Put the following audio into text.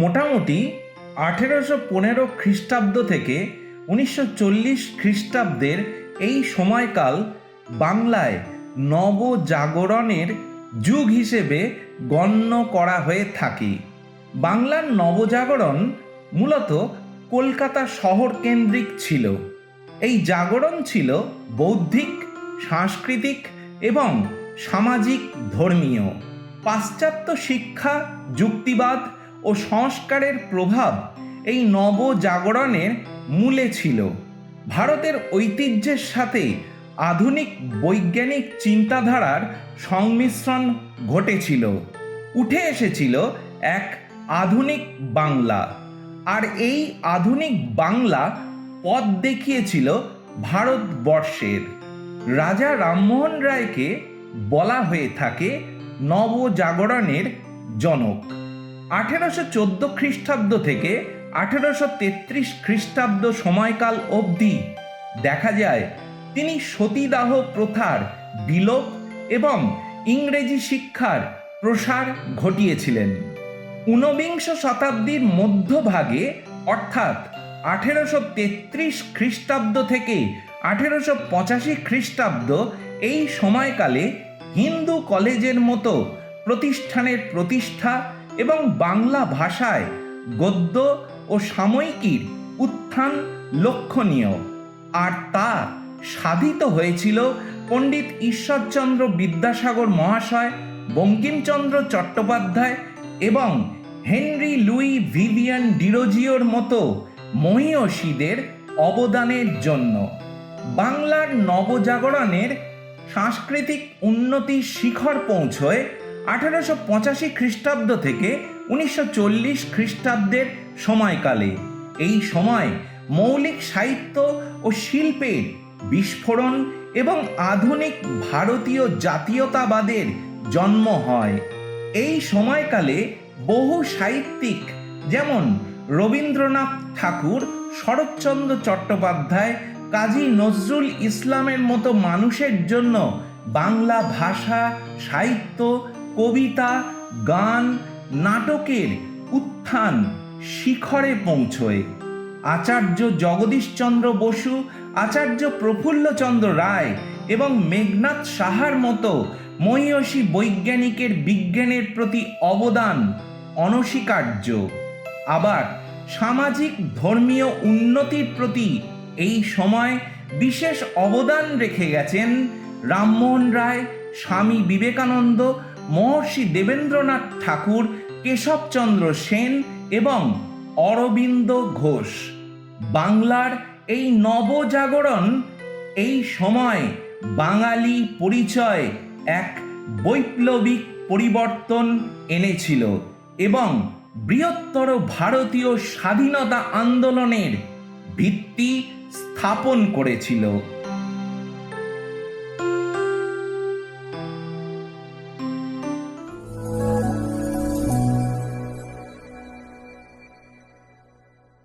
মোটামুটি 1815 খ্রিস্টাব্দ থেকে 1940 খ্রিস্টাব্দের এই সময়কাল বাংলায় নবজাগরণের যুগ হিসেবে গণ্য করা হয়ে থাকে। বাংলার নবজাগরণ মূলত কলকাতা শহর কেন্দ্রিক ছিল। এই জাগরণ ছিল বৌদ্ধিক, সাংস্কৃতিক এবং সামাজিক ধর্মীয়। পাশ্চাত্য শিক্ষা, যুক্তিবাদ ও সংস্কারের প্রভাব এই নবজাগরণের মূলে ছিল। ভারতের ঐতিহ্যের সাথে আধুনিক বৈজ্ঞানিক চিন্তাধারার সংমিশ্রণ ঘটেছিল। উঠে এসেছিল এক আধুনিক বাংলা, আর এই আধুনিক বাংলা পথ দেখিয়েছিল ভারতবর্ষের। রাজা রামমোহন রায়কে বলা হয়ে থাকে নবজাগরণের জনক। 1814 খ্রিস্টাব্দ থেকে 1833 খ্রিস্টাব্দ সময়কাল অবধি দেখা যায় তিনি সতীদাহ প্রথার বিলোপ এবং ইংরেজি শিক্ষার প্রসার ঘটিয়েছিলেন। ঊনবিংশ শতাব্দীর মধ্যভাগে অর্থাৎ 1833 খ্রিস্টাব্দ থেকে 1885 খ্রিস্টাব্দ এই সময়কালে হিন্দু কলেজের মতো প্রতিষ্ঠানের প্রতিষ্ঠা এবং বাংলা ভাষায় গদ্য ও সাময়িকীর উত্থান লক্ষণীয়। আর তা সাধিত হয়েছিল পণ্ডিত ঈশ্বরচন্দ্র বিদ্যাসাগর মহাশয়, বঙ্কিমচন্দ্র চট্টোপাধ্যায় এবং হেনরি লুই ভিভিয়ান ডিরোজিওর মতো মহীয়সীদের অবদানের জন্য। বাংলার নবজাগরণের সাংস্কৃতিক উন্নতির শিখর পৌঁছয় 1885 খ্রিস্টাব্দ থেকে 1940 খ্রিস্টাব্দের সময়কালে। এই সময় মৌলিক সাহিত্য ও শিল্পের বিস্ফোরণ এবং আধুনিক ভারতীয় জাতীয়তাবাদের জন্ম হয়। এই সময়কালে বহু সাহিত্যিক যেমন রবীন্দ্রনাথ ঠাকুর, শরৎচন্দ্র চট্টোপাধ্যায়, কাজী নজরুল ইসলামের মতো মানুষের জন্য বাংলা ভাষা, সাহিত্য, কবিতা, গান, নাটকের উত্থান শিখরে পৌঁছয়। আচার্য জগদীশচন্দ্র বসু, আচার্য প্রফুল্লচন্দ্র রায় এবং মেঘনাদ সাহার মতো মহীয়সী বৈজ্ঞানিকের বিজ্ঞানের প্রতি অবদান অনস্বীকার্য। আবার সামাজিক ধর্মীয় উন্নতির প্রতি এই সময় বিশেষ অবদান রেখে গেছেন রামমোহন রায়, স্বামী বিবেকানন্দ, মহর্ষি দেবেন্দ্রনাথ ঠাকুর, কেশবচন্দ্র সেন এবং অরবিন্দ ঘোষ। বাংলার এই নবজাগরণ এই সময় বাঙালি পরিচয় এক বৈপ্লবিক পরিবর্তন এনেছিল এবং বৃহত্তর ভারতীয় স্বাধীনতা আন্দোলনের ভিত্তি স্থাপন করেছিল।